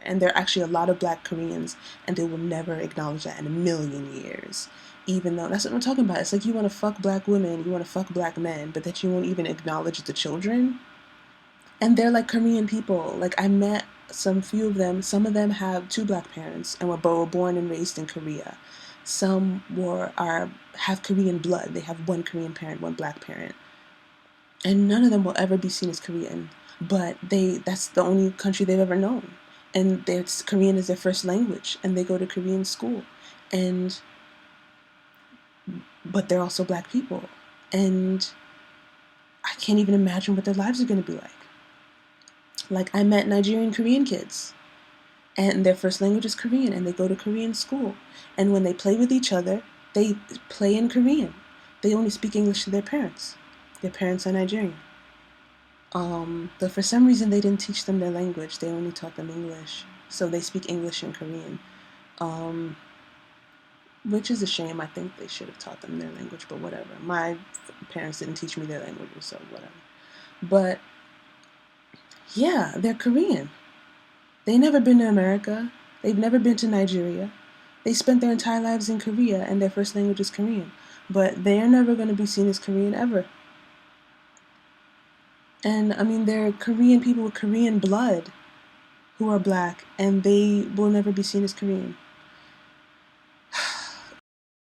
And there are actually a lot of black Koreans, and they will never acknowledge that in a million years. Even though, that's what I'm talking about. It's like you want to fuck black women, you want to fuck black men, but that you won't even acknowledge the children. And they're like Korean people. Like, I met some few of them. Some of them have two black parents and were born and raised in Korea. Some have Korean blood. They have one Korean parent, one black parent. And none of them will ever be seen as Korean. But that's the only country they've ever known. And Korean is their first language, and they go to Korean school. And but they're also black people. And I can't even imagine what their lives are going to be like. Like, I met Nigerian Korean kids, and their first language is Korean, and they go to Korean school. And when they play with each other, they play in Korean. They only speak English to their parents. Their parents are Nigerian. But for some reason, they didn't teach them their language. They only taught them English. So they speak English and Korean. Which is a shame. I think they should have taught them their language, but whatever. My parents didn't teach me their languages, so whatever. But yeah, they're Korean. They've never been to America. They've never been to Nigeria. They spent their entire lives in Korea, and their first language is Korean. But they're never going to be seen as Korean ever. And I mean, they're Korean people with Korean blood who are black, and they will never be seen as Korean.